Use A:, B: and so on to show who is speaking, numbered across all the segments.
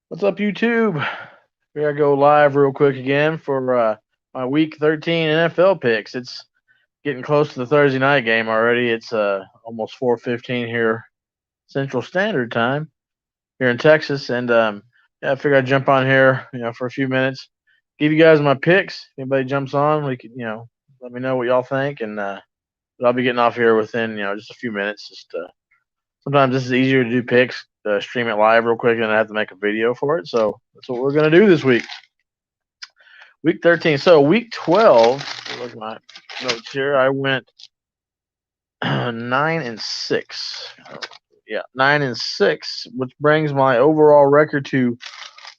A: What's up, YouTube? Here I go live real quick again for my Week 13 NFL picks. It's getting close to the Thursday night game already. It's almost 4:15 here Central Standard Time here in Texas, and yeah, I figured I'd jump on here, for a few minutes, give you guys my picks. If anybody jumps on, we could, let me know what y'all think, and but I'll be getting off here within, just a few minutes. Sometimes this is easier to do picks, stream it live real quick, and I have to make a video for it. So that's what we're gonna do this week. Week 13. So week 12. Look at my notes here. I went 9-6. Yeah, 9-6, which brings my overall record to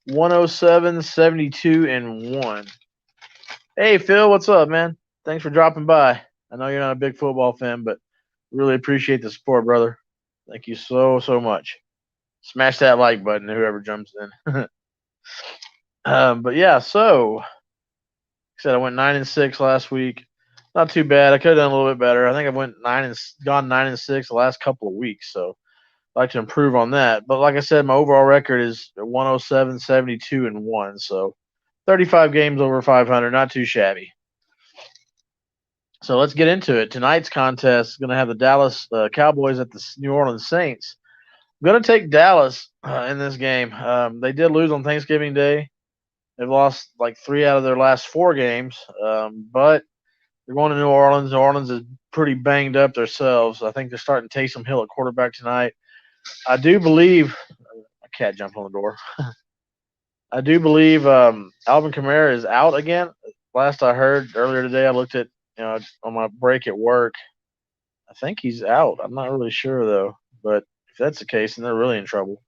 A: 107, 72, and 1. Hey Phil, what's up, man? Thanks for dropping by. I know you're not a big football fan, but really appreciate the support, brother. Thank you so much. Smash that like button, whoever jumps in. But yeah, so I said I went 9-6 last week. Not too bad. I could have done a little bit better. I think I went gone 9-6 the last couple of weeks, so I'd like to improve on that. But like I said, my overall record is 107, 72, and 1. So 35 games over 500, not too shabby. So let's get into it. Tonight's contest is going to have the Dallas Cowboys at the New Orleans Saints. I'm going to take Dallas in this game. They did lose on Thanksgiving Day. They've lost like 3 out of their last 4 games, but they're going to New Orleans. New Orleans is pretty banged up themselves. I think they're starting Taysom Hill at quarterback tonight. I do believe a cat jumped on the door. I do believe Alvin Kamara is out again. Last I heard earlier today, I looked at on my break at work. I think he's out. I'm not really sure though, but if that's the case, then they're really in trouble.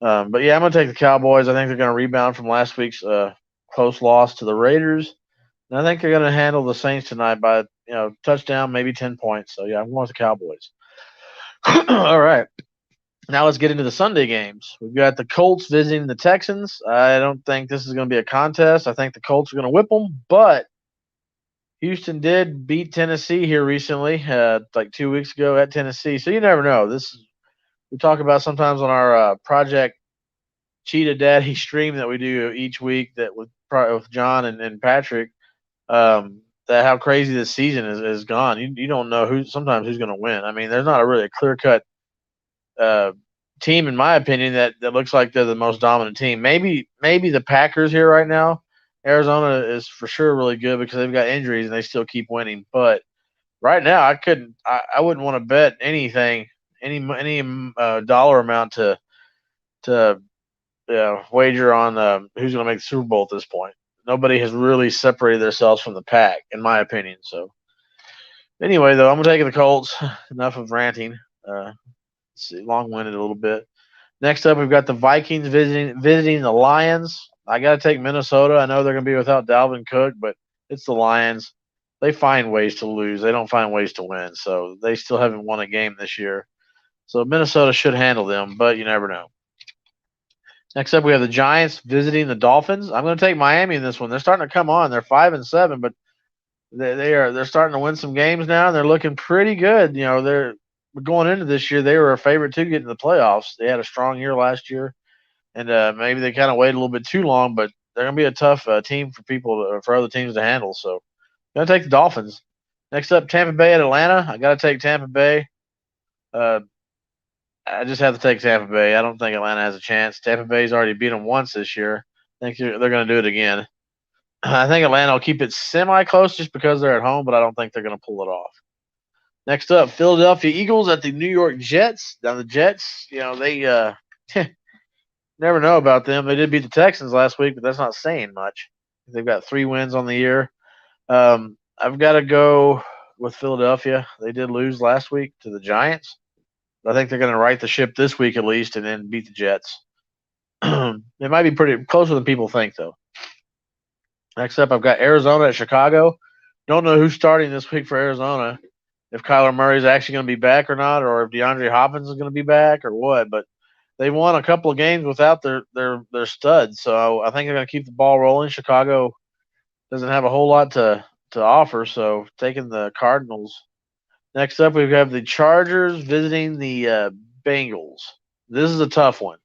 A: But yeah, I'm gonna take the Cowboys. I think they're gonna rebound from last week's close loss to the Raiders. And I think they're going to handle the Saints tonight by touchdown, maybe 10 points. So yeah, I'm going with the Cowboys. All right, now let's get into the Sunday games. We've got the Colts visiting the Texans. I don't think this is going to be a contest. I think the Colts are going to whip them, but Houston did beat Tennessee here recently, like 2 weeks ago at Tennessee. So you never know. We talk about sometimes on our Project Cheetah Daddy stream that we do each week that with John and Patrick. That how crazy this season is gone. You don't know who's going to win. I mean, there's not a really clear cut uh, team in my opinion that looks like they're the most dominant team. Maybe the Packers here right now. Arizona is for sure really good because they've got injuries and they still keep winning. But right now, I wouldn't want to bet anything, any dollar amount to wager on who's going to make the Super Bowl at this point. Nobody has really separated themselves from the pack, in my opinion. So anyway, though, I'm gonna take the Colts. Enough of ranting. Long-winded a little bit. Next up, we've got the Vikings visiting the Lions. I got to take Minnesota. I know they're going to be without Dalvin Cook, but it's the Lions. They find ways to lose. They don't find ways to win. So they still haven't won a game this year. So Minnesota should handle them, but you never know. Next up, we have the Giants visiting the Dolphins. I'm going to take Miami in this one. They're starting to come on. They're 5-7, but they're starting to win some games now. And they're looking pretty good. They're going into this year. They were a favorite to get in the playoffs. They had a strong year last year, and maybe they kind of waited a little bit too long. But they're going to be a tough team for other teams to handle. So, I'm going to take the Dolphins. Next up, Tampa Bay at Atlanta. I got to take Tampa Bay. I just have to take Tampa Bay. I don't think Atlanta has a chance. Tampa Bay's already beat them once this year. I think they're going to do it again. I think Atlanta will keep it semi-close just because they're at home, but I don't think they're going to pull it off. Next up, Philadelphia Eagles at the New York Jets. Now the Jets, they never know about them. They did beat the Texans last week, but that's not saying much. They've got 3 wins on the year. I've got to go with Philadelphia. They did lose last week to the Giants. I think they're going to right the ship this week at least and then beat the Jets. It might be pretty closer than people think, though. Next up, I've got Arizona at Chicago. Don't know who's starting this week for Arizona. If Kyler Murray's actually going to be back or not, or if DeAndre Hopkins is going to be back or what. But they won a couple of games without their studs, so I think they're going to keep the ball rolling. Chicago doesn't have a whole lot to offer, so taking the Cardinals. Next up, we have the Chargers visiting the Bengals. This is a tough one.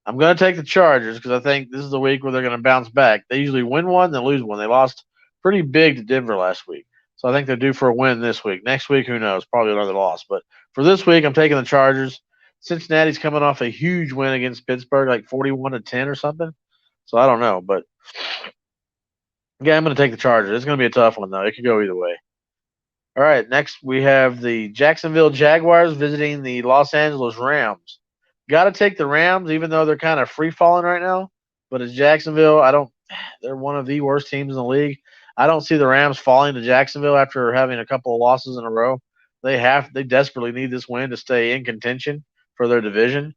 A: I'm going to take the Chargers because I think this is the week where they're going to bounce back. They usually win one, then lose one. They lost pretty big to Denver last week. So I think they're due for a win this week. Next week, who knows? Probably another loss. But for this week, I'm taking the Chargers. Cincinnati's coming off a huge win against Pittsburgh, like 41-10 or something. So I don't know. But yeah, I'm going to take the Chargers. It's going to be a tough one, though. It could go either way. All right, next we have the Jacksonville Jaguars visiting the Los Angeles Rams. Got to take the Rams, even though they're kind of free falling right now. But as Jacksonville, I don't. They're one of the worst teams in the league. I don't see the Rams falling to Jacksonville after having a couple of losses in a row. They desperately need this win to stay in contention for their division.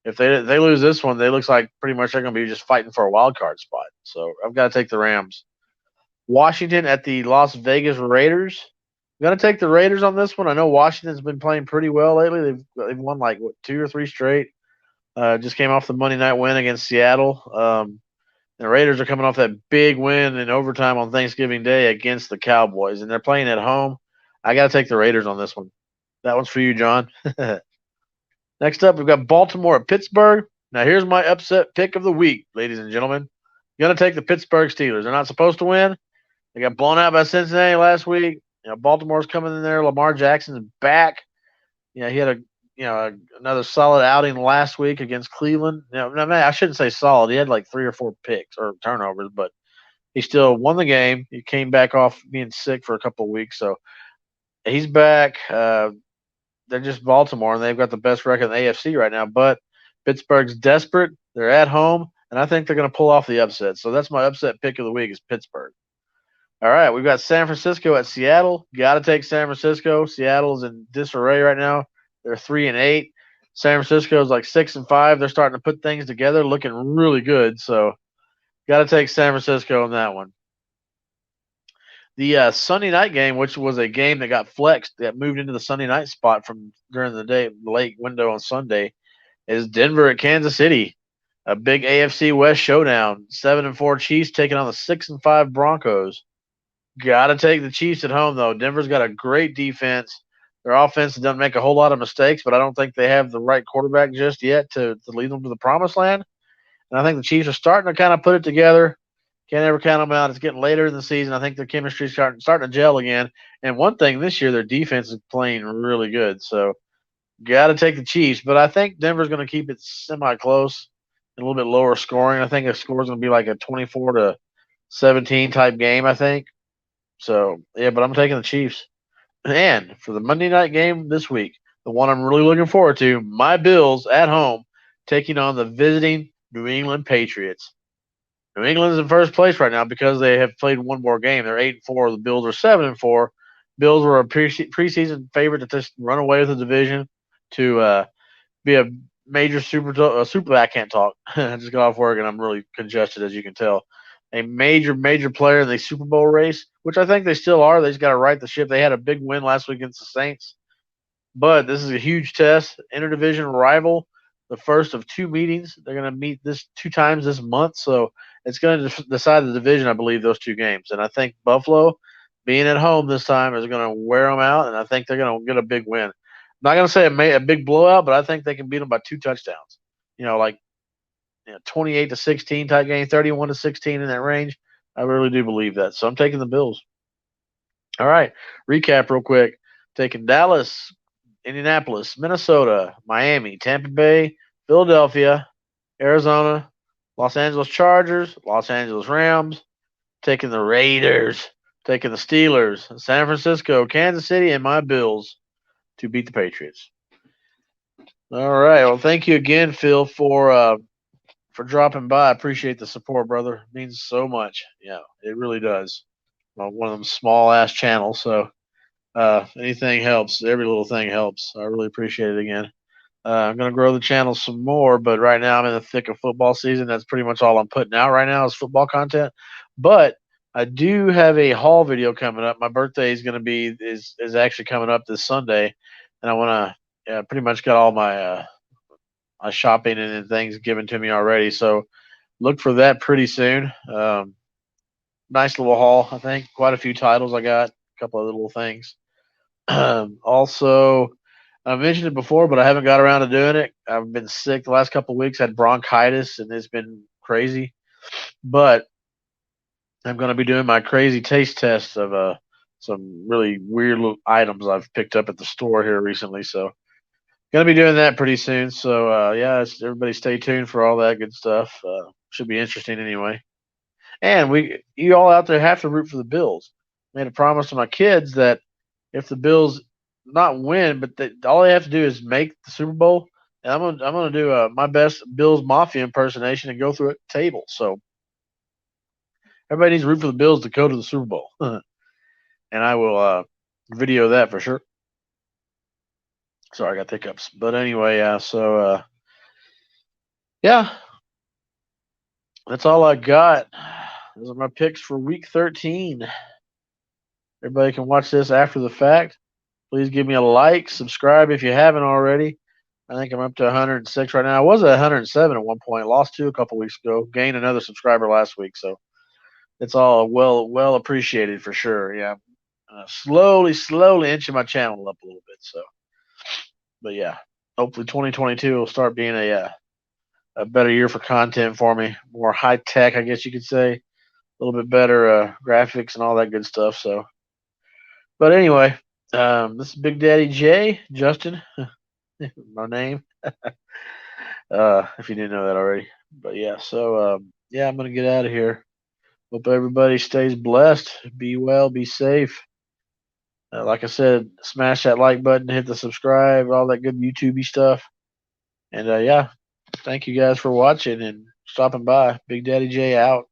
A: If they lose this one, they looks like pretty much they're going to be just fighting for a wild card spot. So I've got to take the Rams. Washington at the Las Vegas Raiders. I'm gonna take the Raiders on this one. I know Washington's been playing pretty well lately. They've won like what, 2 or 3 straight. Just came off the Monday night win against Seattle. The Raiders are coming off that big win in overtime on Thanksgiving Day against the Cowboys, and they're playing at home. I got to take the Raiders on this one. That one's for you, John. Next up, we've got Baltimore at Pittsburgh. Now, here's my upset pick of the week, ladies and gentlemen. I'm going to take the Pittsburgh Steelers. They're not supposed to win. They got blown out by Cincinnati last week. Baltimore's coming in there. Lamar Jackson's back. He had another solid outing last week against Cleveland. I shouldn't say solid. He had like 3 or 4 picks or turnovers, but he still won the game. He came back off being sick for a couple of weeks, so he's back. They're just Baltimore, and they've got the best record in the AFC right now. But Pittsburgh's desperate. They're at home, and I think they're going to pull off the upset. So that's my upset pick of the week is Pittsburgh. All right, we've got San Francisco at Seattle. Got to take San Francisco. Seattle's in disarray right now. They're 3-8. San Francisco's like 6-5. They're starting to put things together, looking really good. So, got to take San Francisco on that one. The Sunday night game, which was a game that got flexed, that moved into the Sunday night spot from during the day, late window on Sunday, is Denver at Kansas City. A big AFC West showdown. 7-4 Chiefs taking on the 6-5 Broncos. Got to take the Chiefs at home, though. Denver's got a great defense. Their offense doesn't make a whole lot of mistakes, but I don't think they have the right quarterback just yet to lead them to the promised land. And I think the Chiefs are starting to kind of put it together. Can't ever count them out. It's getting later in the season. I think their chemistry is starting to gel again. And one thing this year, their defense is playing really good. So, got to take the Chiefs. But I think Denver's going to keep it semi-close and a little bit lower scoring. I think the score is going to be like a 24-17 type game, I think. So, yeah, but I'm taking the Chiefs. And for the Monday night game this week, the one I'm really looking forward to, my Bills at home taking on the visiting New England Patriots. New England's in first place right now because they have played one more game. They're 8-4. The Bills are 7-4. Bills were a preseason favorite to just run away with the division, to be a major super. I can't talk. I just got off work and I'm really congested, as you can tell. A major player in the Super Bowl race, which I think they still are. They just got to right the ship. They had a big win last week against the Saints, but this is a huge test. Interdivision rival, the first of 2 meetings. They're going to meet this 2 times this month, so it's going to decide the division, I believe, those 2 games. And I think Buffalo, being at home this time, is going to wear them out, and I think they're going to get a big win. I'm not going to say a big blowout, but I think they can beat them by 2 touchdowns. 28-16 type game, 31-16 in that range. I really do believe that. So I'm taking the Bills. All right. Recap real quick. Taking Dallas, Indianapolis, Minnesota, Miami, Tampa Bay, Philadelphia, Arizona, Los Angeles Chargers, Los Angeles Rams. Taking the Raiders, taking the Steelers, San Francisco, Kansas City, and my Bills to beat the Patriots. All right. Well, thank you again, Phil, for dropping by. I appreciate the support, brother. It means so much. Yeah, it really does. One of them small ass channels, so anything helps. Every little thing helps. I really appreciate it again. I'm gonna grow the channel some more, but right now I'm in the thick of football season. That's pretty much all I'm putting out right now is football content. But I do have a haul video coming up. My birthday is is actually coming up this Sunday, and I want to pretty much got all my shopping and things given to me already. So look for that pretty soon. Nice little haul, I think. Quite a few titles I got, a couple of little things. Also, I mentioned it before, but I haven't got around to doing it. I've been sick the last couple of weeks. I had bronchitis, and it's been crazy. But I'm going to be doing my crazy taste test of some really weird little items I've picked up at the store here recently. So going to be doing that pretty soon. So yeah, everybody stay tuned for all that good stuff. Should be interesting anyway. And you all out there have to root for the Bills. Made a promise to my kids that if the Bills not win, but all they have to do is make the Super Bowl. And I'm gonna do my best Bills Mafia impersonation and go through a table. So everybody needs to root for the Bills to go to the Super Bowl, and I will video that for sure. Sorry, I got hiccups. But anyway, yeah, that's all I got. Those are my picks for Week 13. Everybody can watch this after the fact. Please give me a like, subscribe if you haven't already. I think I'm up to 106 right now. I was at 107 at one point. Lost 2 a couple weeks ago. Gained another subscriber last week, so it's all well appreciated for sure. Yeah, slowly inching my channel up a little bit. So, but yeah, hopefully 2022 will start being a better year for content for me. More high tech, I guess you could say. A little bit better graphics and all that good stuff. So, but anyway, this is Big Daddy J, Justin, my name. If you didn't know that already. But yeah, so yeah, I'm gonna get out of here. Hope everybody stays blessed. Be well, be safe. Like I said, smash that like button, hit the subscribe, all that good YouTubey stuff. And yeah, thank you guys for watching and stopping by. Big Daddy J out.